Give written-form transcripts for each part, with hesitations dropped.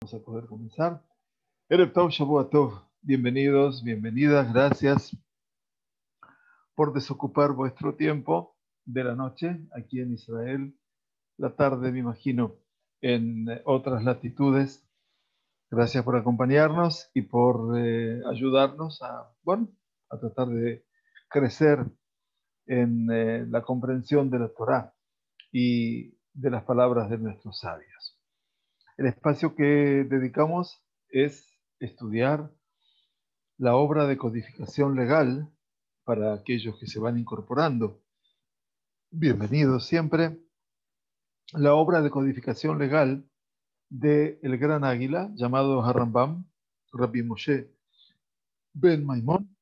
Vamos a poder comenzar. Erev Tov, Shavua Tov. Bienvenidos, bienvenidas, gracias por desocupar vuestro tiempo de la noche aquí en Israel, la tarde, me imagino, en otras latitudes. Gracias por acompañarnos y por ayudarnos a tratar de crecer en la comprensión de la Torá y de las palabras de nuestros sabios. El espacio que dedicamos es estudiar la obra de codificación legal para aquellos que se van incorporando. Bienvenidos siempre. La obra de codificación legal de el gran águila llamado Harambam, Rabbi Moshe Ben Maimón,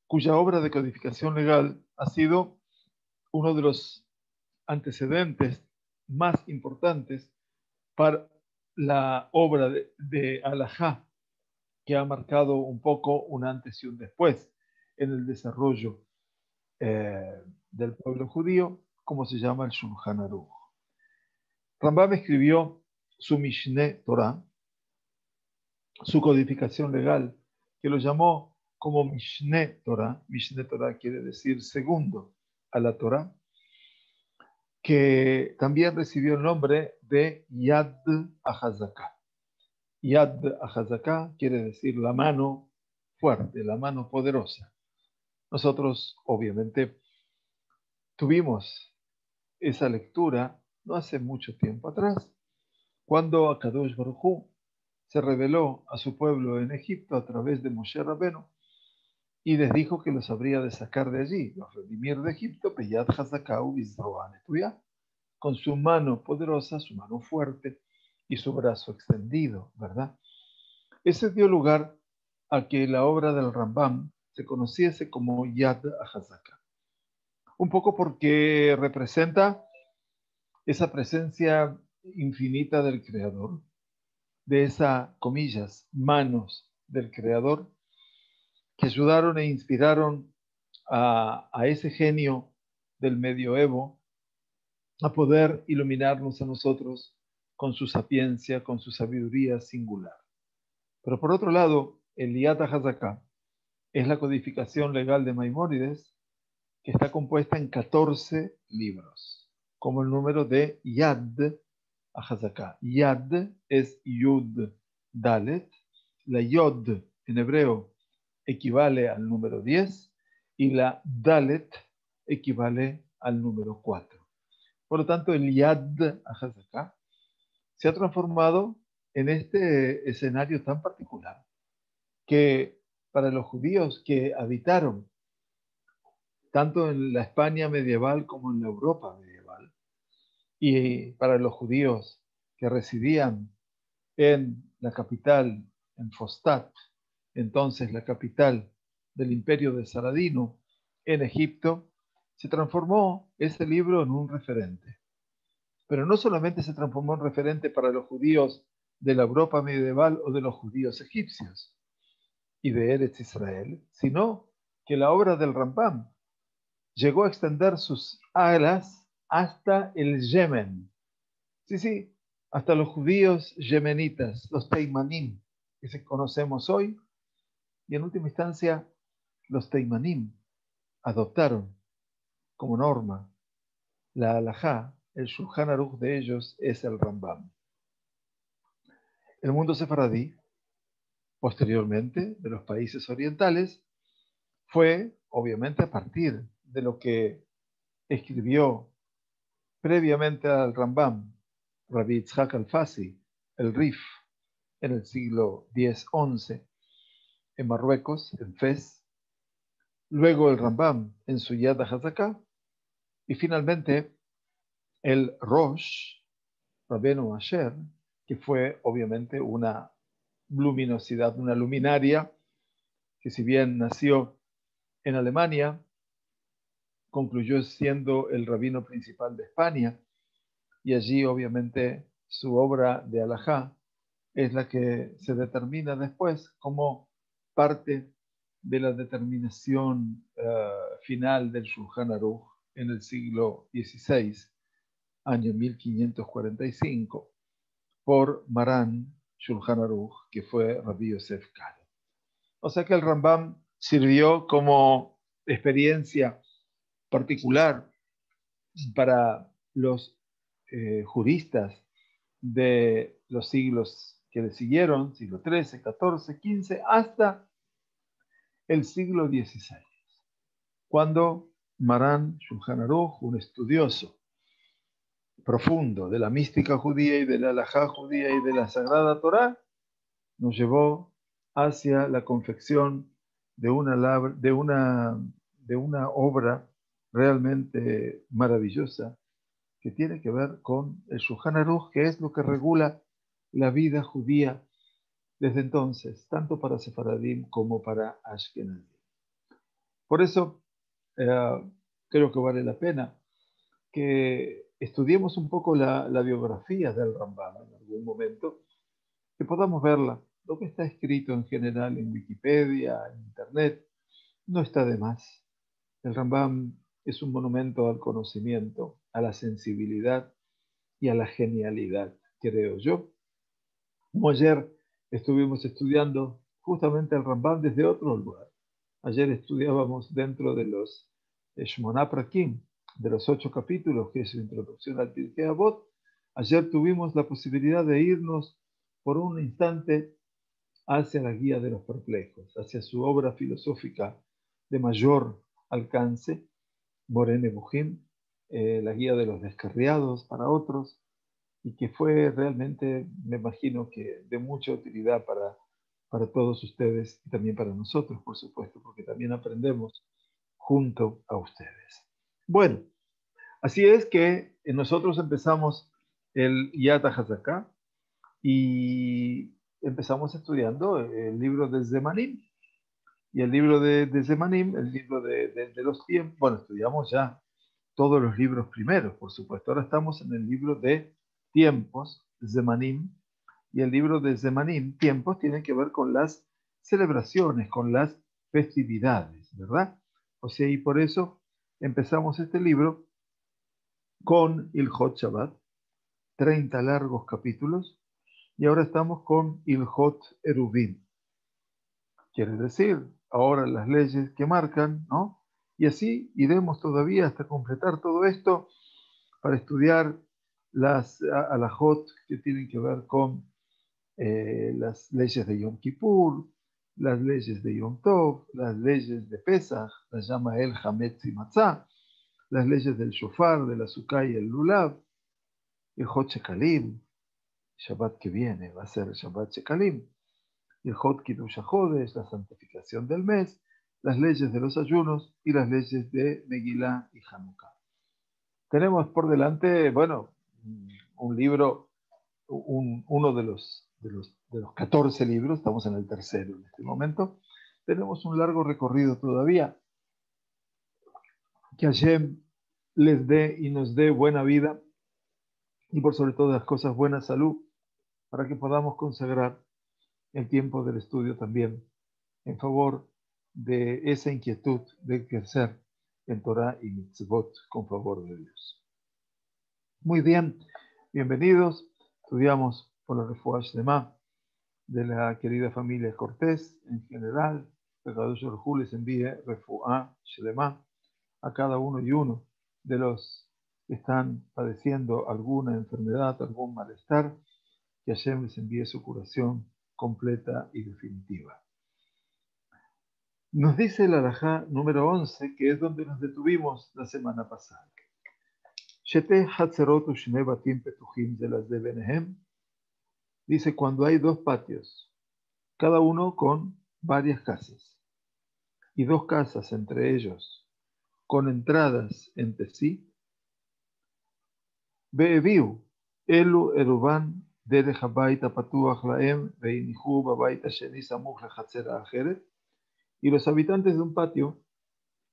cuya obra de codificación legal ha sido uno de los antecedentes más importantes para la obra de Alajá, que ha marcado un poco un antes y un después en el desarrollo del pueblo judío, como se llama el Shulchan Aruch. Rambam escribió su Mishneh Torah, su codificación legal, que lo llamó como Mishneh Torah. Mishneh Torah quiere decir segundo a la Torah, que también recibió el nombre de Yad HaZaká. Yad HaZaká quiere decir la mano fuerte, la mano poderosa. Nosotros, obviamente, tuvimos esa lectura no hace mucho tiempo atrás, cuando Akadosh Baruj Hu se reveló a su pueblo en Egipto a través de Moshe Rabenu y les dijo que los habría de sacar de allí, los redimir de Egipto, Peyad Hazakau Bizroan Etuyah, con su mano poderosa, su mano fuerte y su brazo extendido, ¿verdad? Ese dio lugar a que la obra del Rambam se conociese como Yad HaZaká. Un poco porque representa esa presencia infinita del Creador, de esa, comillas, manos del Creador, que ayudaron e inspiraron a ese genio del medioevo a poder iluminarnos a nosotros con su sapiencia, con su sabiduría singular. Pero por otro lado, el Yad HaZaká es la codificación legal de Maimónides, que está compuesta en 14 libros, como el número de Yad HaZaká. Yad es Yud Dalet, la Yod en hebreo equivale al número 10 y la Dalet equivale al número 4. Por lo tanto, el Yad HaZaká se ha transformado en este escenario tan particular que para los judíos que habitaron tanto en la España medieval como en la Europa medieval, y para los judíos que residían en la capital, en Fostat, entonces la capital del imperio de Saladino, en Egipto, se transformó ese libro en un referente. Pero no solamente se transformó en referente para los judíos de la Europa medieval o de los judíos egipcios y de Eretz Israel, sino que la obra del Rambam llegó a extender sus alas hasta el Yemen. Sí, hasta los judíos yemenitas, los teimanim, que se conocemos hoy, y en última instancia, los teimanim adoptaron como norma la halajá, el Shulchan Aruch de ellos es el Rambam. El mundo sefaradí, posteriormente, de los países orientales, fue, obviamente, a partir de lo que escribió previamente al Rambam, Rabbi Yitzhak Alfasi, el Rif, en el siglo X-XI, en Marruecos, en Fez, luego el Rambam en su Yad HaZaká, y finalmente el Rosh, Rabbeinu Asher, que fue obviamente una luminosidad, una luminaria, que si bien nació en Alemania, concluyó siendo el rabino principal de España, y allí obviamente su obra de halajá es la que se determina después como parte de la determinación final del Shulchan Aruch en el siglo XVI, año 1545, por Maran Shulchan Aruch, que fue Rabbi Yosef Karo. O sea que el Rambam sirvió como experiencia particular para los juristas de los siglos que le siguieron, siglo XIII, XIV, XV, hasta el siglo XVI, cuando Maran Shulchan Aruch, un estudioso profundo de la mística judía y de la halajá judía y de la Sagrada Torá, nos llevó hacia la confección de una obra realmente maravillosa que tiene que ver con el Shulchan Aruch, que es lo que regula la vida judía desde entonces, tanto para Sefaradim como para Ashkenazim. Por eso creo que vale la pena que estudiemos un poco la biografía del Rambam en algún momento, que podamos verla. Lo que está escrito en general en Wikipedia, en Internet, no está de más. El Rambam es un monumento al conocimiento, a la sensibilidad y a la genialidad, creo yo. Como ayer estuvimos estudiando justamente el Rambam desde otro lugar. Ayer estudiábamos dentro de los Shmoná Prakim, de los 8 capítulos, que es su introducción al Pirkei Avot. Ayer tuvimos la posibilidad de irnos por un instante hacia la guía de los perplejos, hacia su obra filosófica de mayor alcance, Moreh Nevuchim, la guía de los descarriados para otros, y que fue realmente, me imagino que de mucha utilidad para todos ustedes y también para nosotros, por supuesto, porque también aprendemos junto a ustedes. Bueno, así es que nosotros empezamos el Yad HaZaká y empezamos estudiando el libro de Zemanim. Y el libro de Zemanim, el libro de los tiempos, bueno, estudiamos ya todos los libros primeros, por supuesto. Ahora estamos en el libro de tiempos, Zemanim, y el libro de Zemanim, tiempos, tiene que ver con las celebraciones, con las festividades, ¿verdad? O sea, y por eso empezamos este libro con Ilhot Shabbat, 30 largos capítulos, y ahora estamos con Ilhot Eruvin. Quiere decir, ahora las leyes que marcan, ¿no? Y así iremos todavía hasta completar todo esto para estudiar las alajot que tienen que ver con las leyes de Yom Kippur, las leyes de Yom Tov, las leyes de Pesach, las llama el Hametz y Matzah, las leyes del Shofar, del Azúcar y el Lulav, el Hot Shekalim, Shabbat que viene va a ser el Shabbat Shekalim, el Hot Kiddush HaChodesh, la santificación del mes, las leyes de los ayunos y las leyes de Megilá y Hanukkah. Tenemos por delante, bueno, un libro, uno de los 14 libros, estamos en el tercero en este momento. Tenemos un largo recorrido todavía. Que Hashem les dé y nos dé buena vida y por sobre todo las cosas buena salud para que podamos consagrar el tiempo del estudio también en favor de esa inquietud de crecer en Torah y Mitzvot con favor de Dios. Muy bien, bienvenidos. Estudiamos por la Refuah Shlema de la querida familia Cortés en general. Pekadosh Baruj Hu les envíe Refuah Shlema a cada uno y uno de los que están padeciendo alguna enfermedad, algún malestar, que Hashem les envíe su curación completa y definitiva. Nos dice el alajá número 11, que es donde nos detuvimos la semana pasada. Dice, cuando hay dos patios, cada uno con varias casas, y dos casas entre ellos, con entradas entre sí, Be'eviu, Elu Eruban Derech Habayit Patuach Laem Veinihu Babayit Asheni Samuch Lechatzer Acheret, y los habitantes de un patio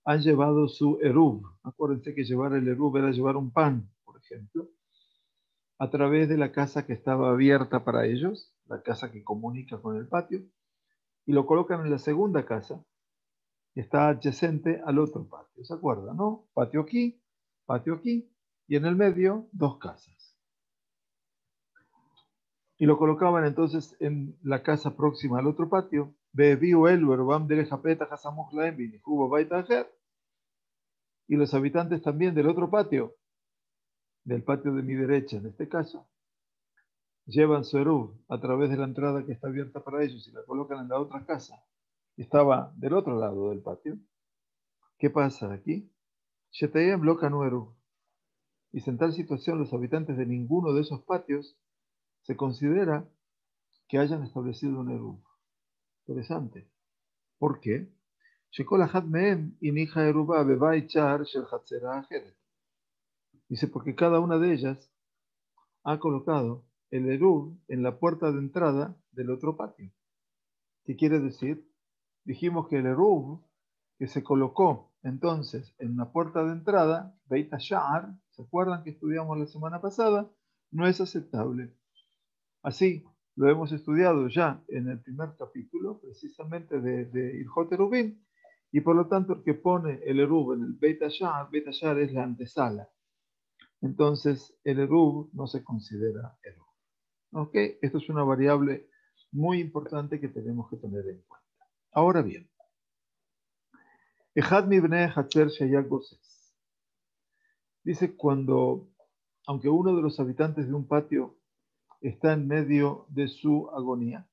han llevado su eruv. Acuérdense que llevar el eruv era llevar un pan, por ejemplo, a través de la casa que estaba abierta para ellos, la casa que comunica con el patio, y lo colocan en la segunda casa, que está adyacente al otro patio. ¿Se acuerdan, no? Patio aquí, y en el medio, dos casas. y lo colocaban entonces en la casa próxima al otro patio. Bebiu el Yerovam derech hapetach hasamuch lahem v'nichu b'bait acher. Y los habitantes también del otro patio, del patio de mi derecha en este caso, llevan su eruv a través de la entrada que está abierta para ellos y la colocan en la otra casa, que estaba del otro lado del patio. ¿Qué pasa aquí? Shetayem lo kanu eruv. Y en tal situación los habitantes de ninguno de esos patios se considera que hayan establecido un eruv. Interesante. ¿Por qué? Shekol ahad mehem inija eruba bebait shar shel chatzera ajeret. Dice, porque cada una de ellas ha colocado el eruv en la puerta de entrada del otro patio. ¿Qué quiere decir? Dijimos que el eruv que se colocó entonces en la puerta de entrada, Beit HaSha'ar, ¿se acuerdan que estudiamos la semana pasada? No es aceptable. Así lo hemos estudiado ya en el primer capítulo, precisamente de Ilhot Eruvim, y por lo tanto el que pone el eruv en el Beit HaSha'ar es la antesala. Entonces el eruv no se considera eruv. ¿Ok? Esto es una variable muy importante que tenemos que tener en cuenta. Ahora bien, Ejad mi bnei Hatzer sheyag goses. Dice cuando, aunque uno de los habitantes de un patio está en medio de su agonía,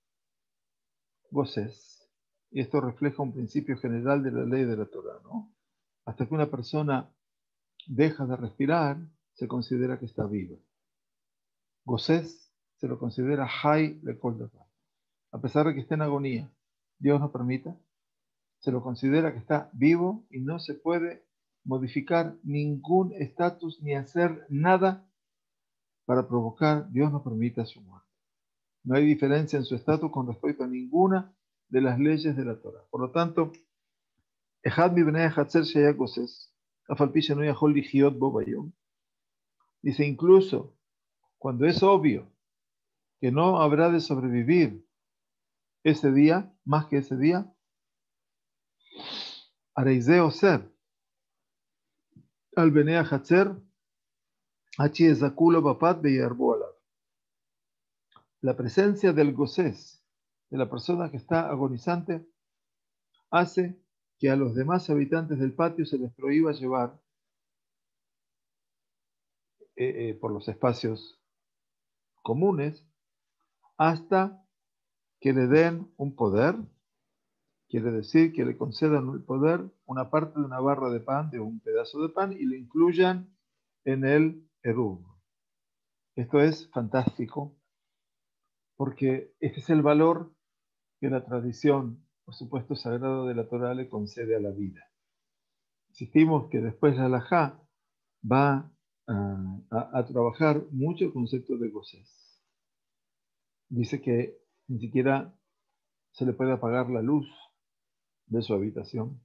goses, y esto refleja un principio general de la ley de la Torah, ¿no? Hasta que una persona deja de respirar, se considera que está viva. Goses se lo considera hay de kol davar. A pesar de que esté en agonía, Dios no permita, se lo considera que está vivo y no se puede modificar ningún estatus ni hacer nada para provocar, Dios no permita su muerte. No hay diferencia en su estatus con respecto a ninguna de las leyes de la Torah. Por lo tanto, Ejad mi bnei hatzer sheyag goses, afal pi sheno yachol lichiot bo bayom. Dice, incluso cuando es obvio que no habrá de sobrevivir ese día, más que ese día, areizeh oser al bnei hatzer hachi ezakulo bapat beyarbu alav. La presencia del gosés, de la persona que está agonizante, hace que a los demás habitantes del patio se les prohíba llevar por los espacios comunes hasta que le den un poder, quiere decir que le concedan el poder, una parte de una barra de pan, de un pedazo de pan, y lo incluyan en el eruv. Esto es fantástico, porque este es el valor que la tradición, por supuesto, sagrado de la Torah le concede a la vida. Insistimos que después la halajá va a trabajar mucho el concepto de gozés. Dice que ni siquiera se le puede apagar la luz de su habitación,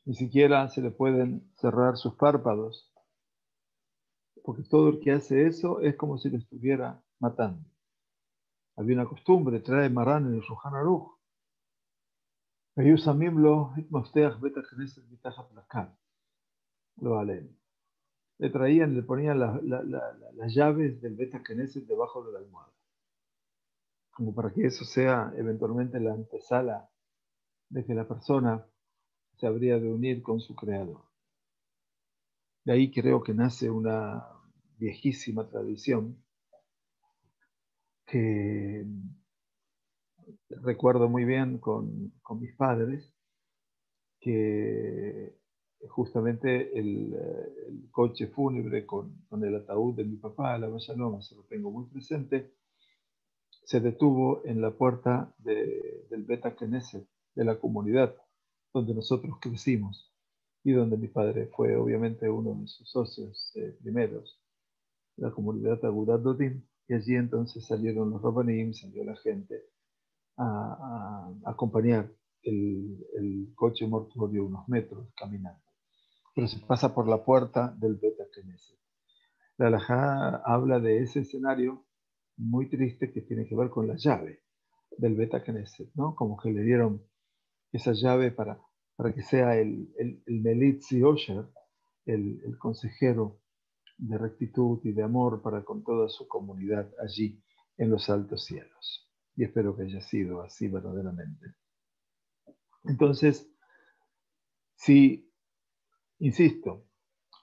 ni siquiera se le pueden cerrar sus párpados, porque todo el que hace eso es como si le estuviera matando. Había una costumbre, trae Marán en el Shulchan Aruch, lo leen. Le traían, le ponían las llaves del Beta Knesset debajo de la almohada, como para que eso sea eventualmente la antesala de que la persona se habría de unir con su creador. De ahí creo que nace una viejísima tradición que recuerdo muy bien con mis padres, que justamente el coche fúnebre con el ataúd de mi papá, la Shalom, se lo tengo muy presente, se detuvo en la puerta del Beta Knesset, de la comunidad donde nosotros crecimos y donde mi padre fue obviamente uno de sus socios primeros, la comunidad Agudat Dodim, y allí entonces salieron los Rabbanim, salió la gente a acompañar el coche mortuorio unos metros caminando. Pero se pasa por la puerta del Beta Knesset. La halajá habla de ese escenario muy triste que tiene que ver con la llave del Beta Knesset, ¿no? Como que le dieron esa llave para que sea el Melitz Yosher, el consejero de rectitud y de amor para con toda su comunidad allí en los altos cielos. Y espero que haya sido así verdaderamente. Entonces, si, insisto,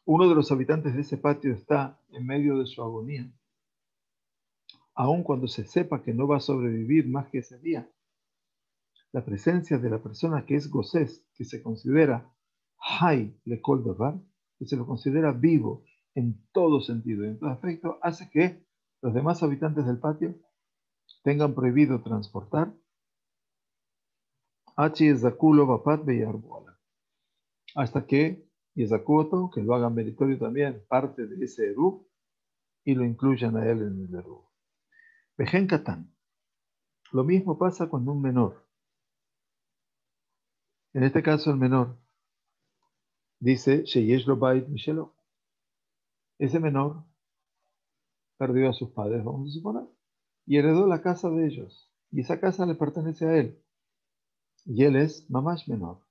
uno de los habitantes de ese patio está en medio de su agonía, aun cuando se sepa que no va a sobrevivir más que ese día, la presencia de la persona que es Gosés, que se considera Hay Lekol Davar, que se lo considera vivo en todo sentido y en todo aspecto, hace que los demás habitantes del patio tengan prohibido transportar hasta que Yezakuoto, que lo hagan meritorio también, parte de ese Eruv y lo incluyan a él en el Eruv. Vejen Katán. Lo mismo pasa con un menor. En este caso, el menor dice, Sheyesh lo bait mishelo. Ese menor perdió a sus padres, vamos a suponer, y heredó la casa de ellos. Y esa casa le pertenece a él. Y él es mamash menor.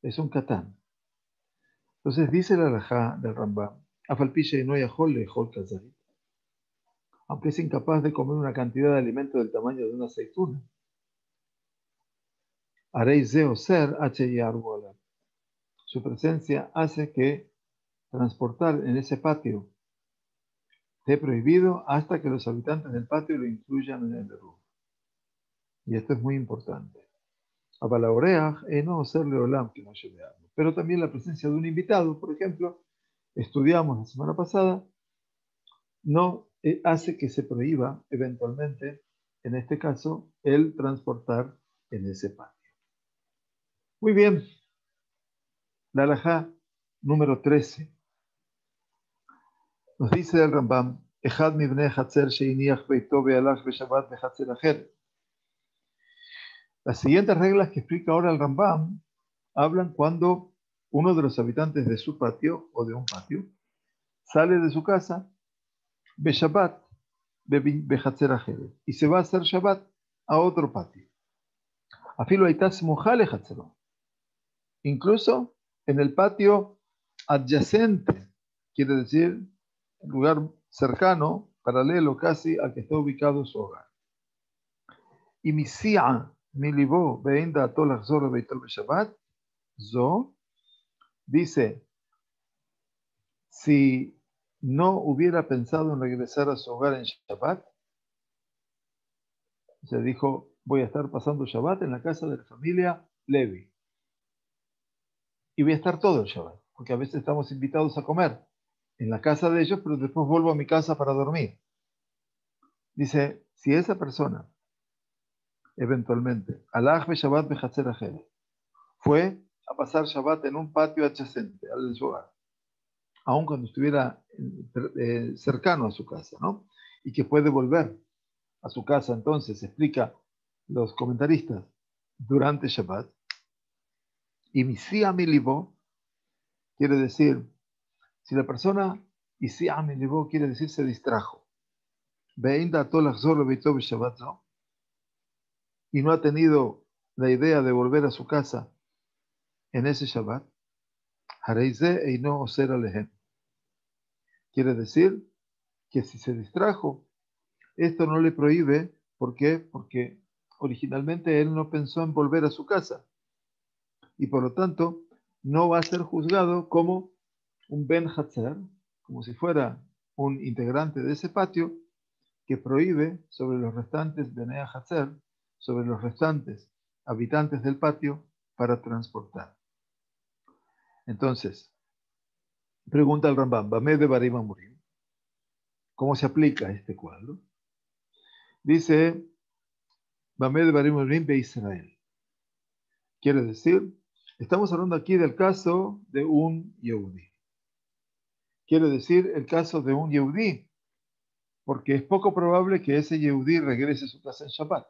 Es un katán. Entonces dice la halajá del Rambam, Afalpisha y no yahol lehol kazarit, aunque es incapaz de comer una cantidad de alimento del tamaño de una aceituna. Haréis zeo ser h. Su presencia hace que transportar en ese patio esté prohibido hasta que los habitantes del patio lo incluyan en el Eruv. Y esto es muy importante. No ser leolam que no lleveamos. Pero también la presencia de un invitado, por ejemplo, estudiamos la semana pasada, no hace que se prohíba eventualmente, en este caso, el transportar en ese patio. Muy bien, la halajá número 13. Nos dice el Rambam, Echad mibnei hatzer sheiniach beito be'alach be'shabbat behatzer acher. Las siguientes reglas que explica ahora el Rambam hablan cuando uno de los habitantes de su patio o de un patio sale de su casa be'shabbat behatzer acher y se va a hacer Shabbat a otro patio. Afilo aitas mujale hatzero. Incluso en el patio adyacente, quiere decir el lugar cercano, paralelo casi al que está ubicado su hogar. Y misia milibó veinda atolach zoro beitol beshabbat, zo, dice, si no hubiera pensado en regresar a su hogar en Shabbat, se dijo, voy a estar pasando Shabbat en la casa de la familia Levi. Y voy a estar todo el Shabbat, porque a veces estamos invitados a comer en la casa de ellos, pero después vuelvo a mi casa para dormir. Dice, si esa persona eventualmente, alaj be Shabbat be hatzer acher, fue a pasar Shabbat en un patio adyacente al hogar, aun cuando estuviera cercano a su casa, ¿no? Y que puede volver a su casa, entonces, explica los comentaristas, durante Shabbat, y misia milibo, quiere decir, si la persona, y si milibo quiere decir se distrajo, veinda tolach zor beitov Shabbat, ¿no? Y no ha tenido la idea de volver a su casa en ese Shabbat, hareize eino oser alehem. Quiere decir que si se distrajo, esto no le prohíbe. ¿Por qué? Porque originalmente él no pensó en volver a su casa y por lo tanto no va a ser juzgado como un Ben Hatzer, como si fuera un integrante de ese patio que prohíbe sobre los restantes Benea Hatzer, sobre los restantes habitantes del patio para transportar. Entonces, pregunta el Rambam, Bameh de Barim Amurim, ¿cómo se aplica este cuadro? Dice, Bameh de Barim Amurim be Israel. Quiere decir, estamos hablando aquí del caso de un Yehudí. Quiere decir el caso de un Yehudí, porque es poco probable que ese Yehudí regrese a su casa en Shabbat.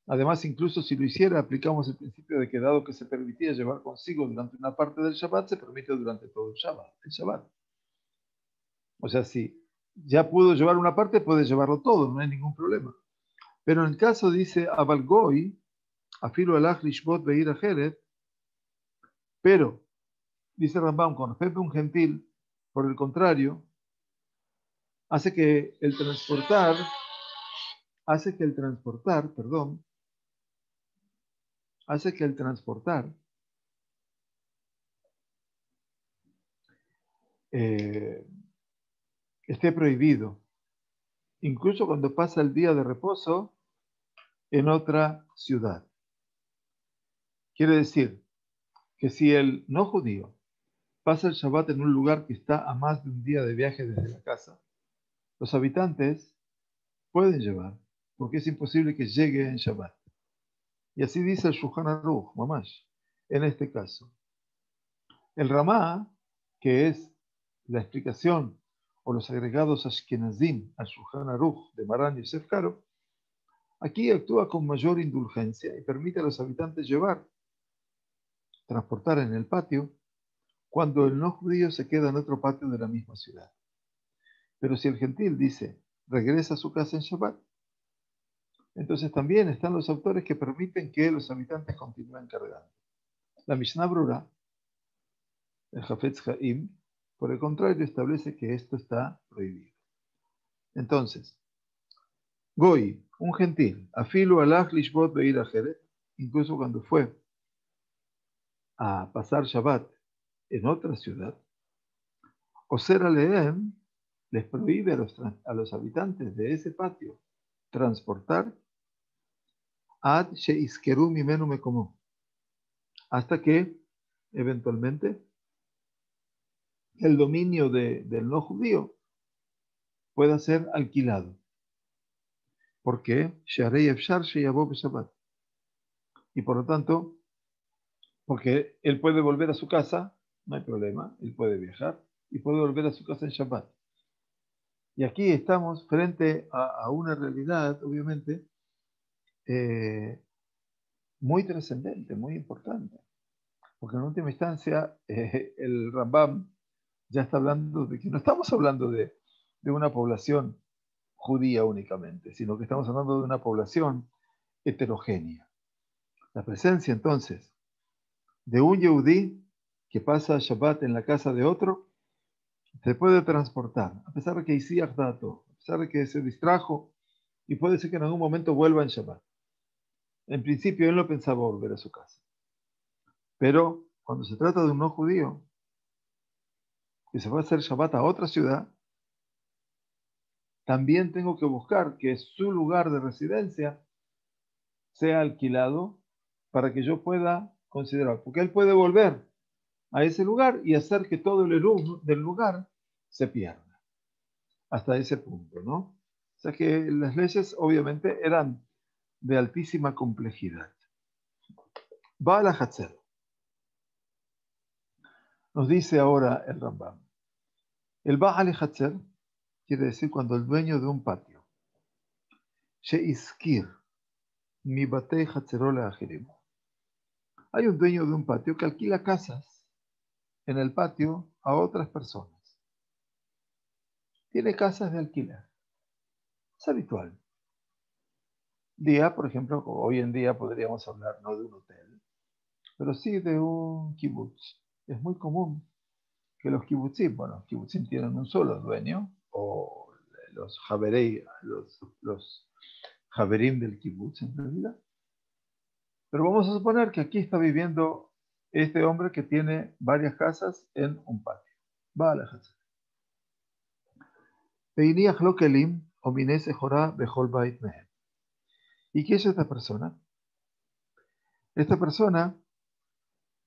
Además, incluso si lo hiciera, aplicamos el principio de que dado que se permitía llevar consigo durante una parte del Shabbat, se permite durante todo el Shabbat. O sea, si ya pudo llevar una parte, puede llevarlo todo, no hay ningún problema. Pero en el caso, dice, Abalgoy, afilo alach lishbot beir ajeret, pero, dice Rambam, con respecto a un gentil, por el contrario, hace que el transportar hace que el transportar, perdón, hace que el transportar esté prohibido, incluso cuando pasa el día de reposo en otra ciudad. Quiere decir que si el no judío pasa el Shabbat en un lugar que está a más de un día de viaje desde la casa, los habitantes pueden llevar, porque es imposible que llegue en Shabbat. Y así dice el Shulchan Aruch, mamash, en este caso. El Ramá, que es la explicación o los agregados Ashkenazim al Shulchan Aruch de Maran Yosef Karo, aquí actúa con mayor indulgencia y permite a los habitantes llevar, transportar en el patio, cuando el no judío se queda en otro patio de la misma ciudad. Pero si el gentil dice, regresa a su casa en Shabbat, entonces también están los autores que permiten que los habitantes continúen cargando. La Mishnah Brura, el Hafetz Haim, por el contrario, establece que esto está prohibido. Entonces, Goy, un gentil, afilu alach lishbot beir ajeret, incluso cuando fue a pasar Shabbat en otra ciudad, Oser aleem les prohíbe a los habitantes de ese patio transportar ad sheiskeru mimenu mekomo, hasta que eventualmente el dominio del no judío pueda ser alquilado. ¿Por qué? Y por lo tanto, porque él puede volver a su casa, no hay problema, él puede viajar y puede volver a su casa en Shabbat. Y aquí estamos frente a una realidad, obviamente, muy trascendente, muy importante. Porque en última instancia, el Rambam ya está hablando de que no estamos hablando de una población judía únicamente, sino que estamos hablando de una población heterogénea. La presencia entonces de un yehudí que pasa Shabbat en la casa de otro se puede transportar, a pesar de que hicía dato, a pesar de que se distrajo y puede ser que en algún momento vuelva en Shabbat. En principio él no pensaba volver a su casa, pero cuando se trata de un no judío que se va a hacer Shabbat a otra ciudad, también tengo que buscar que su lugar de residencia sea alquilado para que yo pueda considerar, porque él puede volver a ese lugar y hacer que todo el eruv del lugar se pierda, hasta ese punto, ¿no? O sea que las leyes obviamente eran de altísima complejidad. Baal HaChatzer. Nos dice ahora el Rambam. El Baal HaChatzer quiere decir cuando el dueño de un patio, She'iskir, mi batei Hatzero le'achirim. Hay un dueño de un patio que alquila casas en el patio a otras personas. Tiene casas de alquiler. Es habitual. Por ejemplo, hoy en día podríamos hablar no de un hotel, pero sí de un kibutz. Es muy común que los kibbutzim tienen un solo dueño, o los javerei, los javerim del kibutz en realidad. Pero vamos a suponer que aquí está viviendo este hombre que tiene varias casas en un patio. Va a la casa. ¿Y qué es esta persona? Esta persona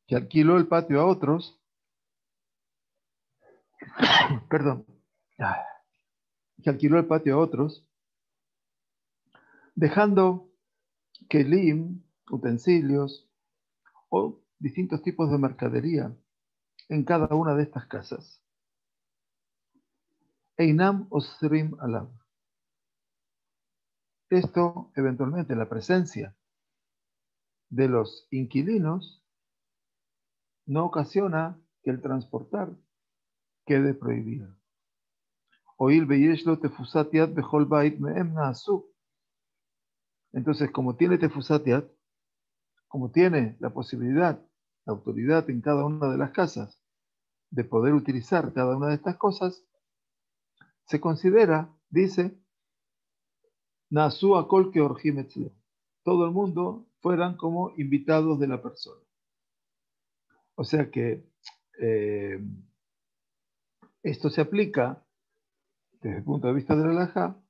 que alquiló el patio a otros, perdón, que alquiló el patio a otros, dejando kelim, utensilios o distintos tipos de mercadería en cada una de estas casas. Einam osrim alam. Esto, eventualmente, la presencia de los inquilinos no ocasiona que el transportar quede prohibido. Entonces, como tiene tefusat yad, como tiene la posibilidad, la autoridad en cada una de las casas de poder utilizar cada una de estas cosas, se considera, dice, Nasu akol que orjim etzlo. Todo el mundo fueran como invitados de la persona. O sea que eh, esto se aplica desde el punto de vista de la halajá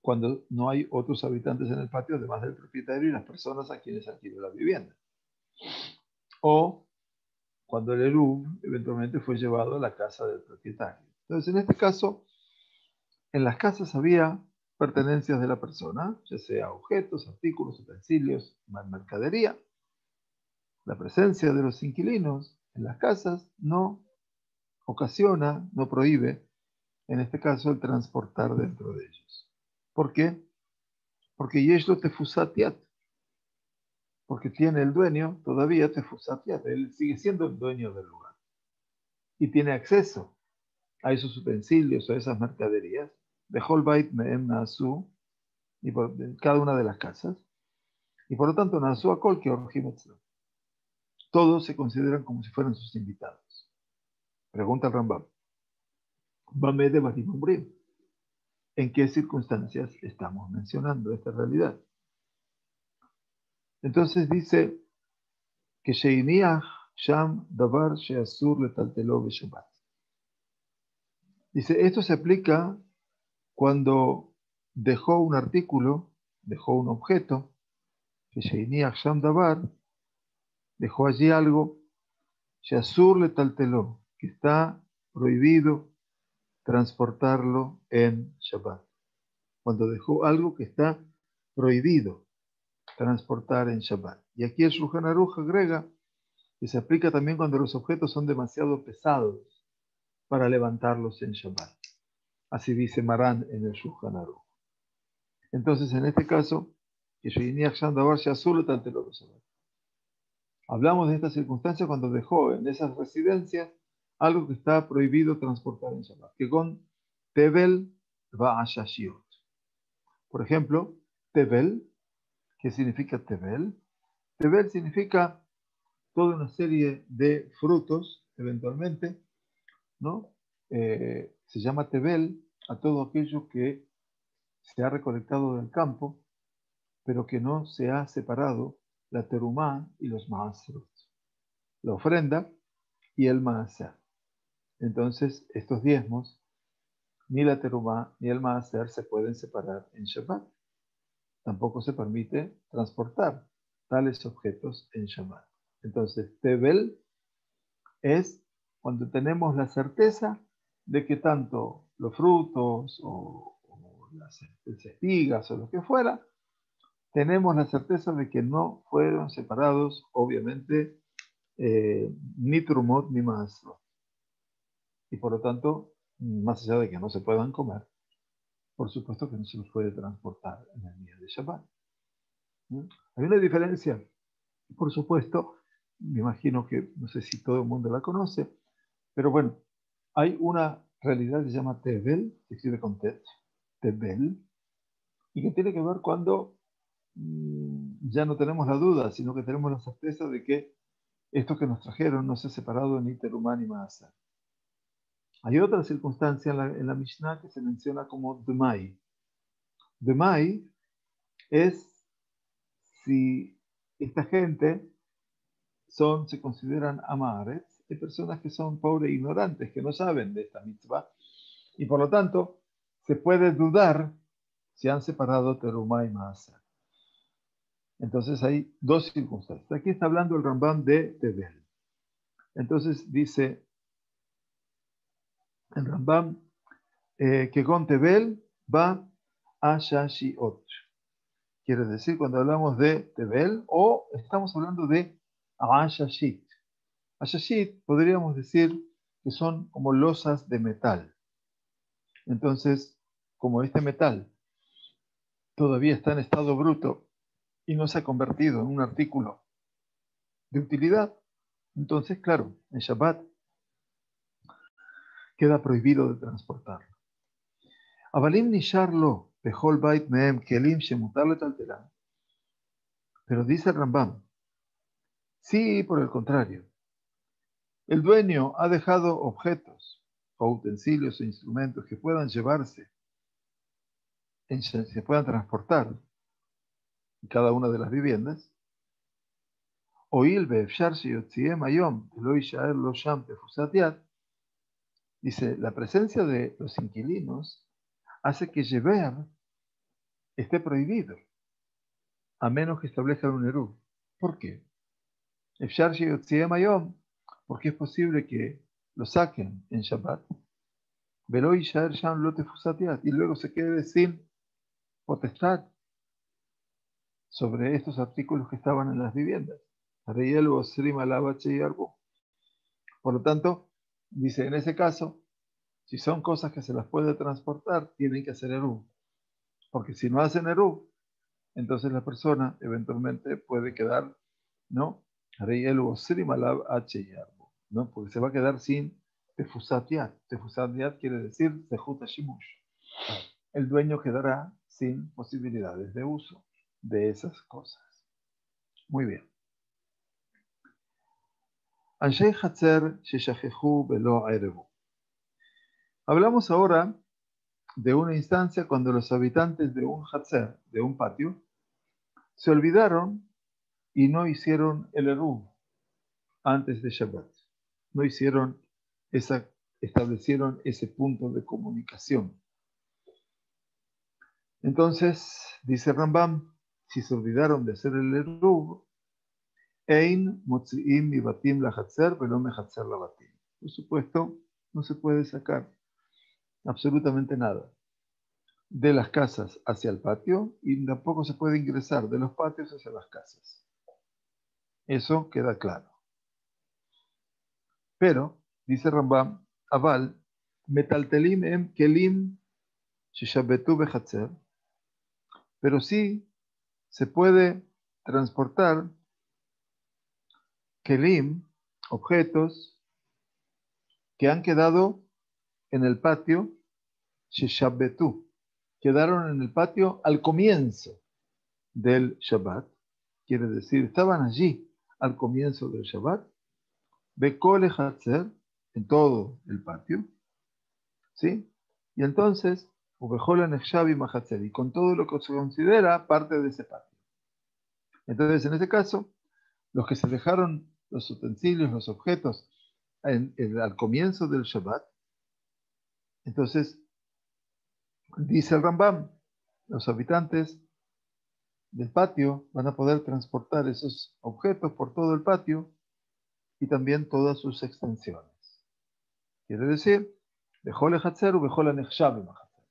cuando no hay otros habitantes en el patio además del propietario y las personas a quienes adquiere la vivienda. O cuando el eruv eventualmente fue llevado a la casa del propietario. Entonces, en este caso, en las casas había pertenencias de la persona, ya sea objetos, artículos, utensilios, mercadería. La presencia de los inquilinos en las casas no ocasiona, no prohíbe, en este caso, el transportar dentro de ellos. ¿Por qué? Porque yeshlo tefusatiat, porque tiene el dueño todavía tefusatiat, él sigue siendo el dueño del lugar y tiene acceso a esos utensilios, a esas mercaderías, de Holbait Meem Nasu, y por cada una de las casas, y por lo tanto Nasu Akol que Orjim Etzlo. Todos se consideran como si fueran sus invitados. Pregunta el Rambam. Bame de Batim Umbrim. ¿En qué circunstancias estamos mencionando esta realidad? Entonces dice que Sheiniach Sham Davar Sheasur Letaltelo Beshabbat. Dice, esto se aplica cuando dejó un artículo, dejó un objeto, que Sheiniach Sham Davar, dejó allí algo, Sheasur Letaltelo, que está prohibido transportarlo en Shabbat. Cuando dejó algo que está prohibido transportar en Shabbat. Y aquí el Shulchan Aruch agrega que se aplica también cuando los objetos son demasiado pesados para levantarlos en Shabbat. Así dice Marán en el Shulchan Aruch. Entonces, en este caso, hablamos de esta circunstancia cuando dejó en esas residencias algo que está prohibido transportar en Shabbat, que con Tevel Va'ashashiot. Por ejemplo, Tevel, ¿qué significa Tevel? Tevel significa toda una serie de frutos, eventualmente, ¿no? Se llama Tevel a todo aquello que se ha recolectado del campo, pero que no se ha separado la terumá y los maasrot, la ofrenda y el maaser. Entonces, estos diezmos, ni la terumá ni el maaser se pueden separar en Shabbat. Tampoco se permite transportar tales objetos en Shabbat. Entonces, Tevel es cuando tenemos la certeza de que tanto los frutos o las espigas o lo que fuera, tenemos la certeza de que no fueron separados, obviamente, ni Trumot ni Maasrot. Y por lo tanto, más allá de que no se puedan comer, por supuesto que no se los puede transportar en el día de Shabbat. Hay una diferencia, por supuesto, me imagino que no sé si todo el mundo la conoce, pero bueno, hay una realidad que se llama Tevel, se escribe con Tet, Tevel, y que tiene que ver cuando ya no tenemos la duda, sino que tenemos la certeza de que esto que nos trajeron no se ha separado ni terumá ni maasar. Hay otra circunstancia en la Mishnah que se menciona como Dmai. Dmai es si esta gente se consideran amaretz, hay personas que son pobres e ignorantes, que no saben de esta mitzvah, y por lo tanto se puede dudar si han separado terumá y maasar. Entonces hay dos circunstancias. Aquí está hablando el Rambam de Tevel. Entonces dice el Rambam que con Tevel va a Shashiot. Quiere decir, cuando hablamos de Tevel, o estamos hablando de Ashashit. Ashashit podríamos decir que son como losas de metal. Entonces, como este metal todavía está en estado bruto y no se ha convertido en un artículo de utilidad, entonces, claro, en Shabbat queda prohibido de transportarlo. Avalim nisharlo behol bait meem kelim shemutar letaltelan. Pero dice el Rambam, sí, por el contrario, el dueño ha dejado objetos o utensilios e instrumentos que puedan llevarse se puedan transportar en cada una de las viviendas. Oil be'efshar sheyotziem hayom lo yishaer lo sham tefusat yad. Dice, la presencia de los inquilinos hace que llevar esté prohibido, a menos que establezcan un eruv. ¿Por qué? Efshar sheyotziem hayom, porque es posible que lo saquen en Shabbat, velo yishaer sham lo tefusat yad, y luego se quede sin potestad sobre estos artículos que estaban en las viviendas. Por lo tanto, dice, en ese caso, si son cosas que se las puede transportar, tienen que hacer eruv. Porque si no hacen eruv, entonces la persona eventualmente puede quedar, ¿no? ¿No? Porque se va a quedar sin tefusat yad. Tefusat yad quiere decir zehut hashimush. El dueño quedará sin posibilidades de uso de esas cosas. Muy bien. Anshei Hatzer sheshachechu velo erevu. Hablamos ahora de una instancia cuando los habitantes de un Hatzer, de un patio, se olvidaron y no hicieron el eruv antes de Shabbat. No establecieron ese punto de comunicación. Entonces, dice Rambam, si se olvidaron de hacer el eruv, ein motziim mi batim la Hatzer velo me Hatzer la batim. Por supuesto, no se puede sacar absolutamente nada de las casas hacia el patio y tampoco se puede ingresar de los patios hacia las casas. Eso queda claro. Pero, dice Rambam, Aval, metaltelim em kelim shishabetu bechatzer, pero sí se puede transportar kelim, objetos que han quedado en el patio, shishabetu, quedaron en el patio al comienzo del Shabbat, quiere decir, estaban allí al comienzo del Shabbat, Bekole Hatzer, en todo el patio, ¿sí? Y entonces, Ubejola Nechshavi Mahatzer, y con todo lo que se considera parte de ese patio. Entonces, en este caso, los que se dejaron los utensilios, los objetos, al comienzo del Shabbat, entonces, dice el Rambam, los habitantes del patio van a poder transportar esos objetos por todo el patio y también todas sus extensiones. Quiere decir, Bejole Hatzer u Bejole Nechshavi Mahatzer.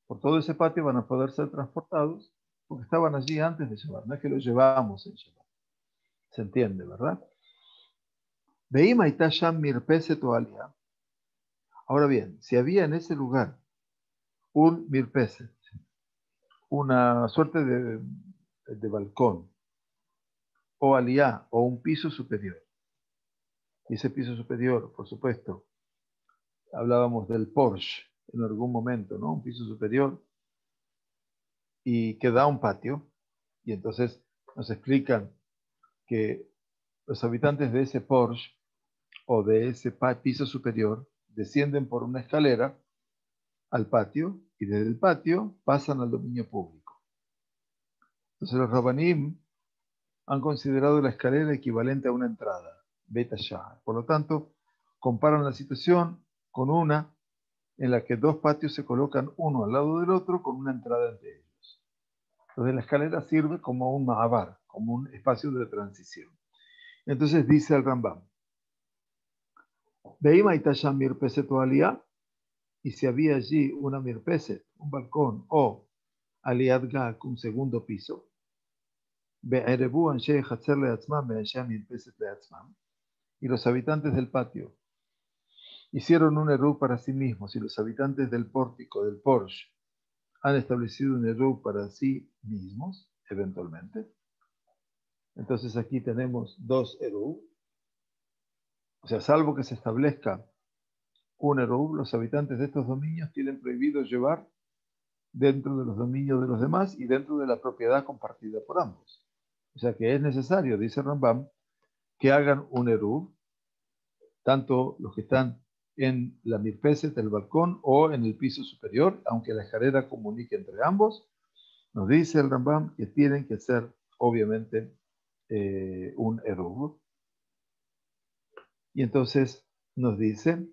Por todo ese patio van a poder ser transportados porque estaban allí antes de Shabbat, no es que los llevamos en Shabbat. Se entiende, ¿verdad? Veima Itasham Mirpeset o Alia. Ahora bien, si había en ese lugar un Mirpeset, una suerte de balcón, o Alia, o un piso superior, y ese piso superior, por supuesto, hablábamos del Porsche en algún momento, ¿no? Un piso superior y que da un patio, y entonces nos explican que los habitantes de ese Porsche o de ese piso superior descienden por una escalera al patio y desde el patio pasan al dominio público. Entonces los Rabanim han considerado la escalera equivalente a una entrada, Beta Shah. Por lo tanto, comparan la situación con una en la que dos patios se colocan uno al lado del otro con una entrada entre ellos. Entonces la escalera sirve como un ma'abar, como un espacio de transición. Entonces dice el Rambam, Veima Itasham Mirpeset o Aliyah, y si había allí una Mirpeset, un balcón, o Aliyat Gak, un segundo piso, Be'erebu Anshei Hatzer le'atzmam be'anshei Mirpeset le'atzmam, y los habitantes del patio hicieron un eruv para sí mismos, y los habitantes del pórtico, del Porsche, han establecido un eruv para sí mismos, eventualmente. Entonces aquí tenemos dos eruv, o sea, salvo que se establezca un eruv, los habitantes de estos dominios tienen prohibido llevar dentro de los dominios de los demás y dentro de la propiedad compartida por ambos. O sea que es necesario, dice Rambam, que hagan un eruv, tanto los que están en la mirpeset del balcón o en el piso superior, aunque la escalera comunique entre ambos. Nos dice el Rambam que tienen que ser, obviamente, un eruv. Y entonces nos dice,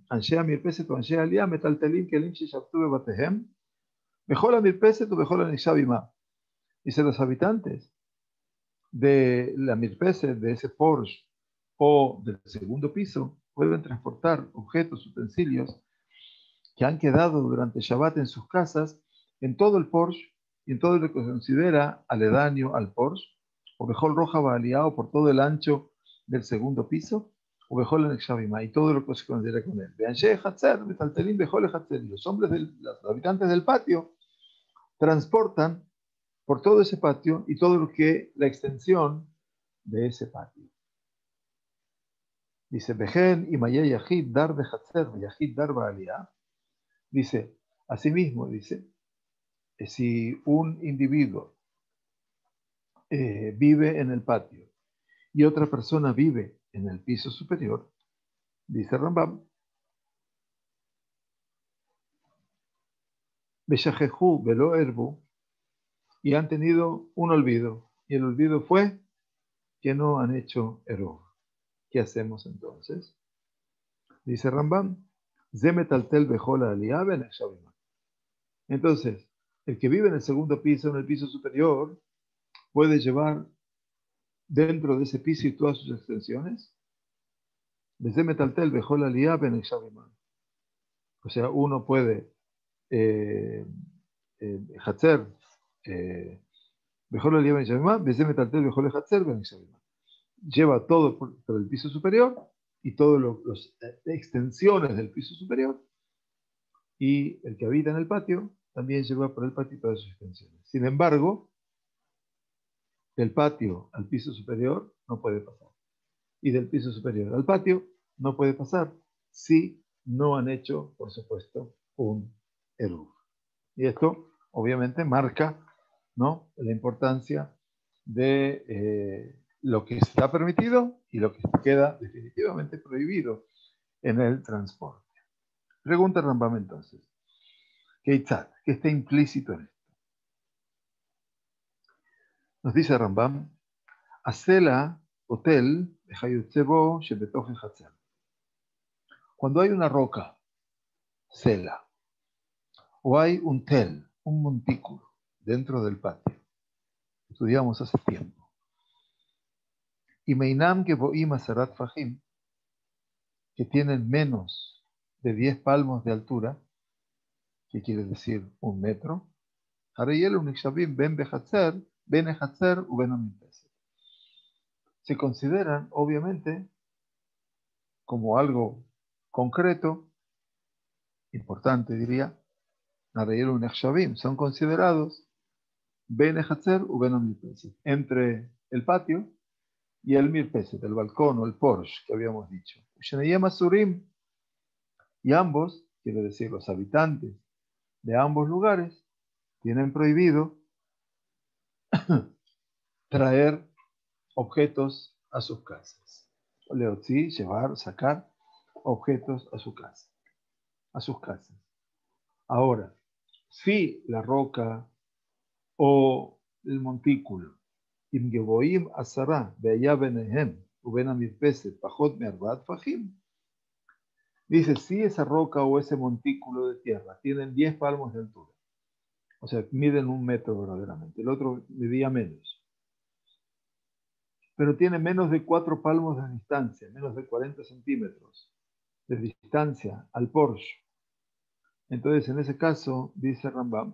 Anshea mirpeset o Anshea aliyah metaltelim kelim sheshabtu bebatehem, mejor la mirpeset o mejor la nishabima. Dice, los habitantes de la mirpeset, de ese porche o del segundo piso, pueden transportar objetos, utensilios que han quedado durante Shabbat en sus casas, en todo el porche y en todo lo que se considera aledaño al porche, o mejor roja baleado por todo el ancho del segundo piso, o mejor en el Shabima, y todo lo que se considera con él. Los hombres, los habitantes del patio, transportan por todo ese patio y todo lo que la extensión de ese patio. Dice, Bejen y Maya Yahid dar de Hatzer, Yahid dar Baaliyah. Dice, asimismo, dice, si un individuo vive en el patio y otra persona vive en el piso superior, dice Rambam, Beshajehu velo erbu, y han tenido un olvido, y el olvido fue que no han hecho erub. ¿Qué hacemos entonces? Dice Rambam, Zemetaltel bejola aliyah ben shabima. Entonces, el que vive en el segundo piso, en el piso superior, puede llevar dentro de ese piso y todas sus extensiones. Zemetaltel bejola aliyah ben shabima. O sea, uno puede hacer bejola aliyah ben shabima, Zemetaltel bejola hacer ben shabima. Lleva todo por el piso superior y todas las extensiones del piso superior, y el que habita en el patio también lleva por el patio todas sus extensiones. Sin embargo, del patio al piso superior no puede pasar, y del piso superior al patio no puede pasar si no han hecho, por supuesto, un eruv. Y esto obviamente marca, ¿no?, la importancia de lo que está permitido y lo que queda definitivamente prohibido en el transporte. Pregunta Rambam entonces, ¿qué está implícito en esto? Nos dice Rambam, Acela hotel de shebetoje hatzel. Cuando hay una roca, cela, o hay un tel, un montículo dentro del patio, estudiamos hace tiempo, y meinam que boim aserat fajim, que tienen menos de 10 palmos de altura, que quiere decir 1 metro, se consideran, obviamente, como algo concreto, importante diría, son considerados entre el patio y el mirpeset, el balcón o el porche que habíamos dicho. Y ambos, quiere decir los habitantes de ambos lugares, tienen prohibido traer objetos a sus casas. Leotzi, llevar, sacar objetos a su casa, a sus casas. Ahora, si la roca o el montículo, אם גבוהים 10 והיה ביניהם ובין המרפסת פחות מ4 טפחים, dice, si esa roca o ese montículo de tierra tienen 10 palmos de altura, o sea, miden 1 metro verdaderamente, el otro medía menos, pero tiene menos de 4 palmos de distancia, menos de 40 centímetros de distancia al porche. Entonces, en ese caso, dice Rambam,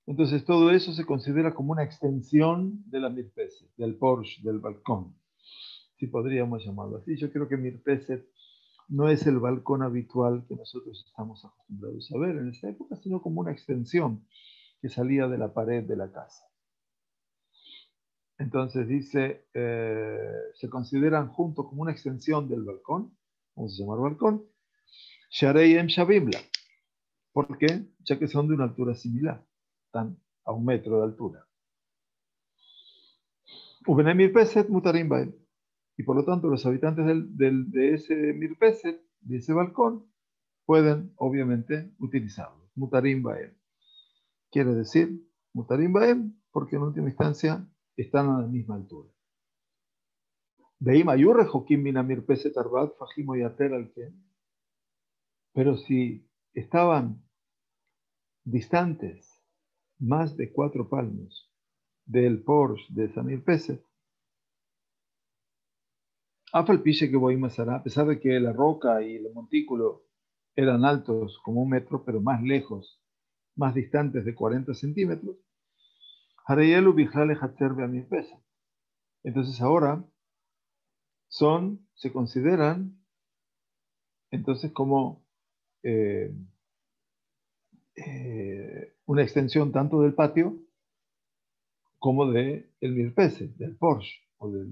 entonces todo eso se considera como una extensión de la mirpeset, del porche, del balcón, si podríamos llamarlo así. Yo creo que mirpeset no es el balcón habitual que nosotros estamos acostumbrados a ver en esta época, sino como una extensión que salía de la pared de la casa. Entonces dice, se consideran juntos como una extensión del balcón, vamos a llamar balcón, Sharei Em Shabimla. ¿Por qué? Ya que son de una altura similar, están a 1 metro de altura. Ubené Mirpeset mutarim baem. Y por lo tanto, los habitantes de ese Mirpeset, de ese balcón, pueden obviamente utilizarlo. Mutarim baem. Quiere decir mutarim baem porque en última instancia están a la misma altura. Veim ayurre jokim mina Mirpeset arbat fajimo yater al ken. Pero si estaban distantes más de 4 palmos del Porsche de Samir Peset, Afal Piche que voy más a pesar de que la roca y el montículo eran altos como 1 metro, pero más lejos, más distantes de 40 centímetros, Hareyelu Bijlale Hatzer Beamir Peset. Entonces ahora se consideran entonces como eh, una extensión tanto del patio como del Mirpese, del Porsche o del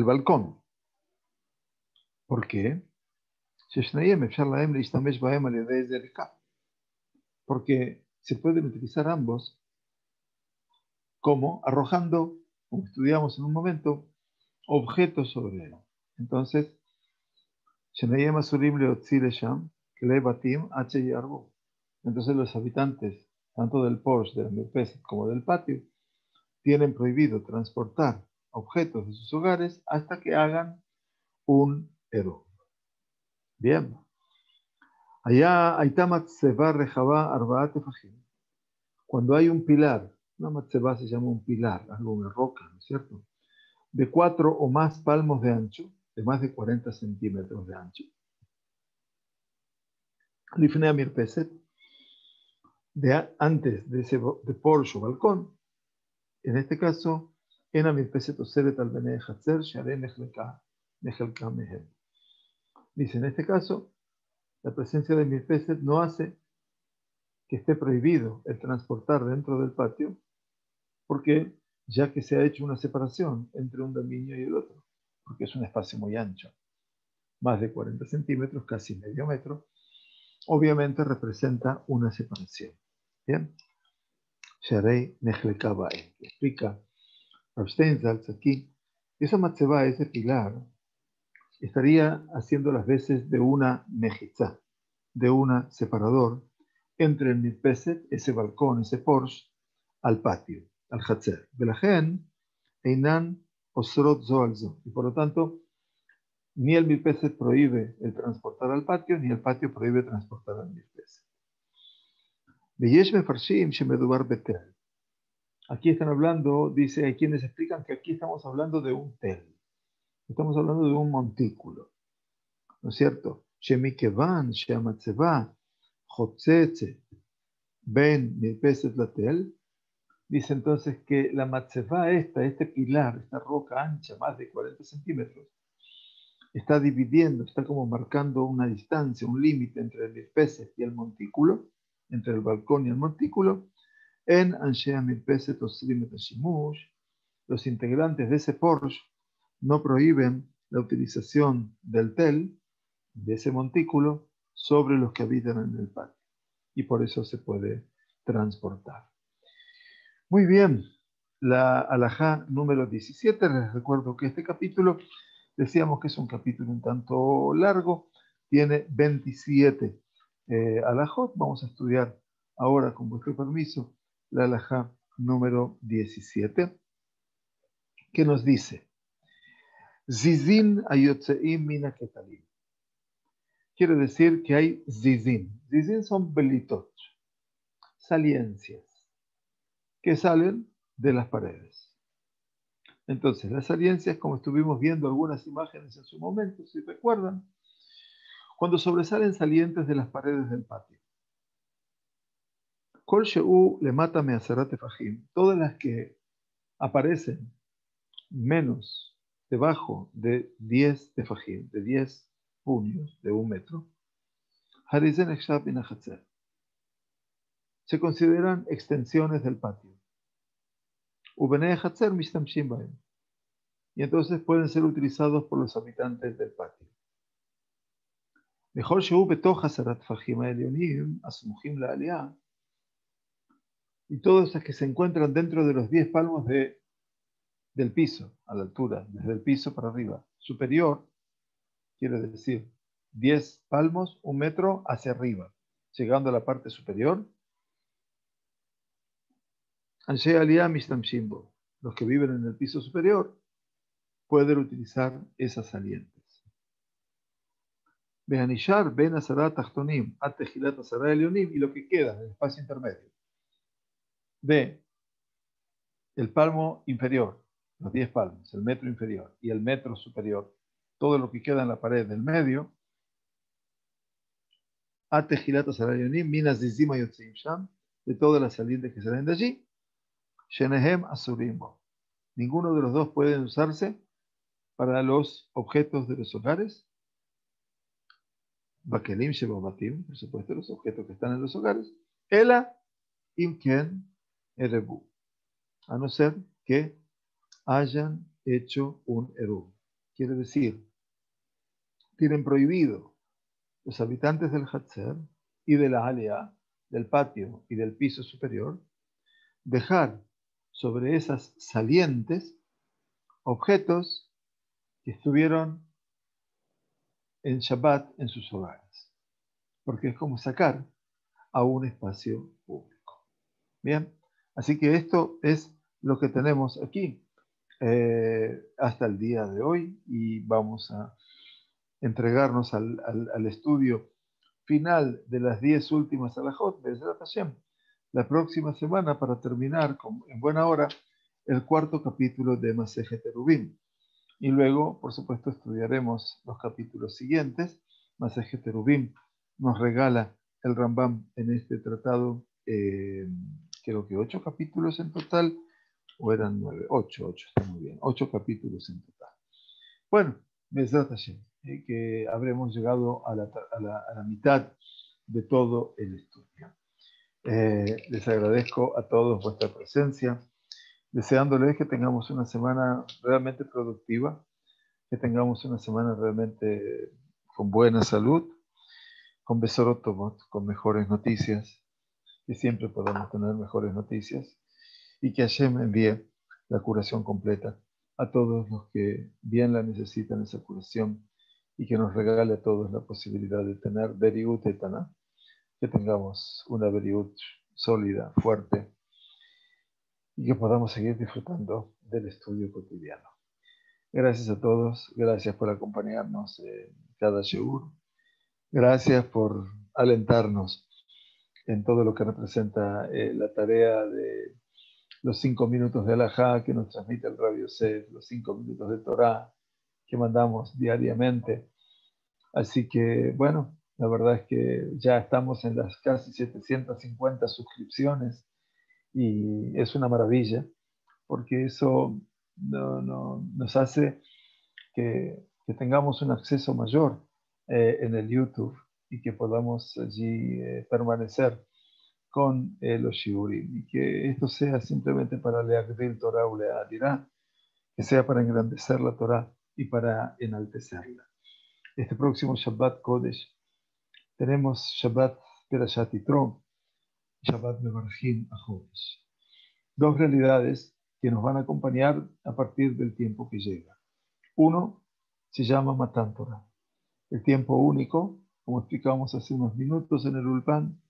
balcón. ¿Por qué? Porque se pueden utilizar ambos como arrojando, como estudiamos en un momento, objetos sobre él. Entonces, entonces los habitantes, tanto del Porsche, del Mirpes como del patio, tienen prohibido transportar objetos de sus hogares hasta que hagan un error. Bien. Allá הייתה מצבה רחבה 4 טפחים. Cuando hay un pilar, una matzeba se llama un pilar, algo, una roca, ¿no es cierto? De 4 o más palmos de ancho, de más de 40 centímetros de ancho. Lifnei Mirpeset, antes de ese de Porsche o balcón, en este caso, en Mirpeset Oseret al Bene Hatzer, Share Nechelka Mehem. Dice, en este caso, la presencia de Mirpeset no hace que esté prohibido el transportar dentro del patio, porque ya que se ha hecho una separación entre un dominio y el otro, porque es un espacio muy ancho, más de 40 centímetros, casi medio metro, obviamente representa una separación. Bien, Sharei Nechlekabai, explica Rav Steinsaltz aquí, esa matzeba, ese pilar, estaría haciendo las veces de una mejizá, de una separador entre el Mirpeset, ese balcón, ese Porsche, al patio, al Hatzer. Belajen, Einan Osrot Zoalzo. Y por lo tanto, ni el Mirpeset prohíbe el transportar al patio, ni el patio prohíbe transportar al Mirpeset. Veyesh Mefarshim Shemedubar Betel. Aquí están hablando, dice, hay quienes explican que aquí estamos hablando de un tel. Estamos hablando de un montículo. ¿No es cierto? Shemikevan, Shematzeva, Jotzetse, Ben Mirpeset Latel. Dice entonces que la matzeva este pilar, esta roca ancha, más de 40 centímetros, está dividiendo, está como marcando una distancia, un límite entre el Mirpeset y el montículo, entre el balcón y el montículo. En Anshea Mirpeset Osrim Shimush, los integrantes de ese Porsche no prohíben la utilización del tel, de ese montículo, sobre los que habitan en el patio. Y por eso se puede transportar. Muy bien, la alajá número 17. Les recuerdo que este capítulo, decíamos que es un capítulo un tanto largo, tiene 27 alajot. Vamos a estudiar ahora, con vuestro permiso, la alajá número 17, que nos dice, Zizin ayotzeim mina ketalim. Quiere decir que hay zizin. Zizin son belitot, saliencias, que salen de las paredes. Entonces, las saliencias, como estuvimos viendo algunas imágenes en su momento, si recuerdan, cuando sobresalen salientes de las paredes del patio. Kol she'u le mata me'aserate fajim, todas las que aparecen menos debajo de 10 tefajim, de 10 puños, de 1 metro, harizen echab bin achatzer, se consideran extensiones del patio. Ubenei achatzer mistamshim baem, y entonces pueden ser utilizados por los habitantes del patio. Mejor שהוא בתוך 10 טפחים העליונים הסמוכים לעלייה, y todas esas que se encuentran dentro de los 10 palmos de del piso a la altura, desde el piso para arriba. Superior quiere decir 10 palmos, 1 metro hacia arriba. Llegando a la parte superior, Anshe Aliyah Mishtamshim bo. Los que viven en el piso superior pueden utilizar esas salientes. Behanishar ben Asara Tachtonim, Atejilat Asara Elionim, y lo que queda en el espacio intermedio. De el palmo inferior, los 10 palmos, el metro inferior y el metro superior, todo lo que queda en la pared del medio, Atejilat Asara Elionim, Minas Zizima Yotzim Sham, de todas las salientes que salen de allí, Shenehem Asurim bo. Ninguno de los dos puede usarse para los objetos de los hogares. Bakelim Shebobatim, por supuesto, los objetos que están en los hogares. Ela Imken Erebu. A no ser que hayan hecho un Eruv. Quiere decir, tienen prohibido los habitantes del Hatzer y de la Alea, del patio y del piso superior, dejar sobre esas salientes objetos que estuvieron en Shabbat en sus hogares, porque es como sacar a un espacio público. Bien, así que esto es lo que tenemos aquí hasta el día de hoy, y vamos a entregarnos al estudio final de las 10 últimas alajot, Be'ezrat Hashem, la próxima semana, para terminar en buena hora el 4º capítulo de Masejet Eruvin. Y luego, por supuesto, estudiaremos los capítulos siguientes. Masejet Eruvin nos regala el Rambam en este tratado, creo que 8 capítulos en total, o eran 9, 8, está muy bien, 8 capítulos en total. Bueno, Be'ezrat Hashem, que habremos llegado a la mitad de todo el estudio. Les agradezco a todos vuestra presencia, deseándoles que tengamos una semana realmente productiva, que tengamos una semana realmente con buena salud, con Besorot Tovot, con mejores noticias, que siempre podamos tener mejores noticias, y que Hashem envíe la curación completa a todos los que bien la necesitan, esa curación, y que nos regale a todos la posibilidad de tener Beriut Etana, que tengamos una Beriut sólida, fuerte, y que podamos seguir disfrutando del estudio cotidiano. Gracias a todos, gracias por acompañarnos en cada Sheur, gracias por alentarnos en todo lo que representa la tarea de los 5 minutos de Alajá que nos transmite el Radio Yosef, los 5 minutos de Torah que mandamos diariamente. Así que, bueno, la verdad es que ya estamos en las casi 750 suscripciones, y es una maravilla, porque eso nos hace que tengamos un acceso mayor en el YouTube, y que podamos allí permanecer con los shiurim, y que esto sea simplemente para leagdil Torah o leadirá, que sea para engrandecer la Torah y para enaltecerla. Este próximo Shabbat Kodesh tenemos Shabbat Perashat Yitro, Shabbat Mevarchim HaChodesh. 2 realidades que nos van a acompañar a partir del tiempo que llega. Uno se llama Matan Torah, el tiempo único, como explicamos hace unos minutos en el Ulpan,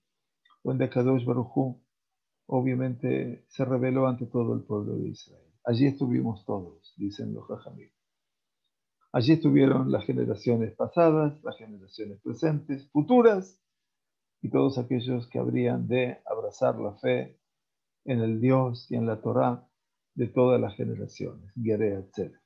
donde Kadosh Baruj Hu obviamente se reveló ante todo el pueblo de Israel. Allí estuvimos todos, dicen los Jajamim. Allí estuvieron las generaciones pasadas, las generaciones presentes, futuras, y todos aquellos que habrían de abrazar la fe en el Dios y en la Torá de todas las generaciones. Gerei Tzedek.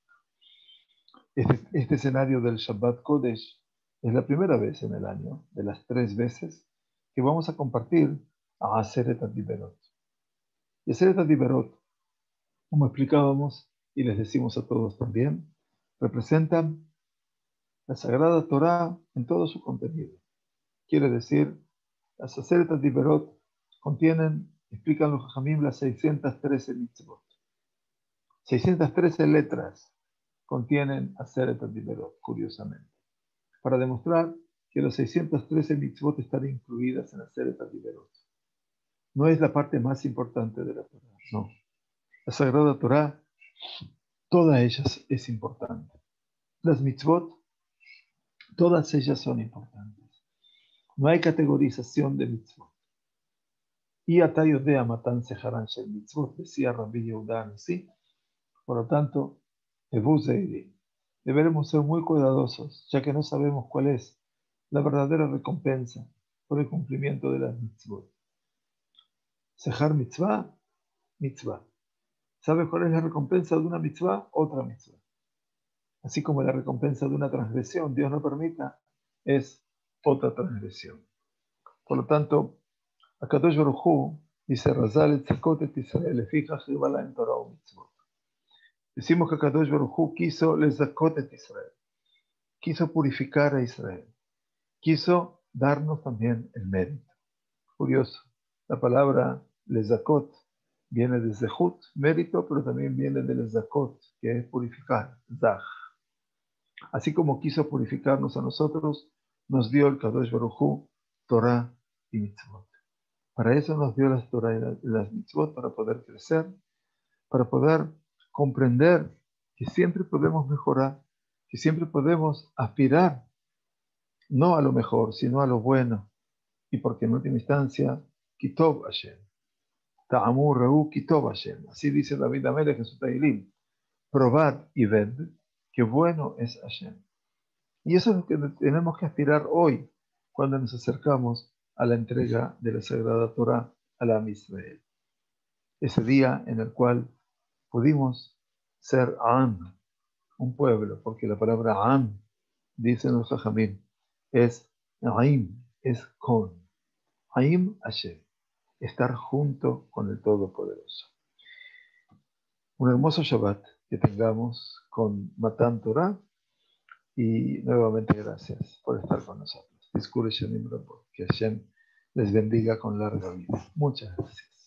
Este escenario del Shabbat Kodesh es la primera vez en el año, de las 3 veces, que vamos a compartir a Aseret HaDiberot. Y Aseret HaDiberot, como explicábamos y les decimos a todos también, representan la Sagrada Torá en todo su contenido. Quiere decir, las Aseret HaDiberot contienen, explican los Jajamim, las 613 mitzvot. 613 letras contienen Aseret HaDiberot, curiosamente, para demostrar que las 613 mitzvot están incluidas en Aseret HaDiberot. No es la parte más importante de la Torá, no. La Sagrada Torá todas ellas es importante. Las mitzvot, todas ellas son importantes. No hay categorización de mitzvot. Y atayodea matan seharan shel mitzvot, decía Rabbi Yehuda, ¿sí? Por lo tanto, deberemos ser muy cuidadosos, ya que no sabemos cuál es la verdadera recompensa por el cumplimiento de las mitzvot. Sehar mitzvah, mitzvah. ¿Sabes cuál es la recompensa de una mitzvah? Otra mitzvah. Así como la recompensa de una transgresión, Dios no permita, es otra transgresión. Por lo tanto, Akadosh Baruj Hu dice, Razal et zakot et Israel, lefija jibala en Torah u mitzvot. Decimos que Akadosh Baruj Hu quiso lezakot et Israel, quiso purificar a Israel, quiso darnos también el mérito. Curioso, la palabra lezakot viene de zehut, mérito, pero también viene de lezakot, que es purificar, zah. Así como quiso purificarnos a nosotros, nos dio el Kadosh Baruj Hu, Torah y mitzvot. Para eso nos dio las Torah y las mitzvot, para poder crecer, para poder comprender que siempre podemos mejorar, que siempre podemos aspirar, no a lo mejor, sino a lo bueno. Y porque en última instancia, Kitov Hashem, Ta'amur Rehu Kitov Hashem. Así dice David Amelech en su Teilim. Probad y ved que bueno es Hashem. Y eso es lo que tenemos que aspirar hoy, cuando nos acercamos a la entrega de la Sagrada Torah a la Israel. Ese día en el cual pudimos ser Am, un pueblo, porque la palabra Am, dicen los Jajamim, es Aim, es con. Aim Hashem, estar junto con el Todopoderoso. Un hermoso Shabbat que tengamos con Matan Torah y nuevamente gracias por estar con nosotros. Que Hashem les bendiga con larga vida. Muchas gracias.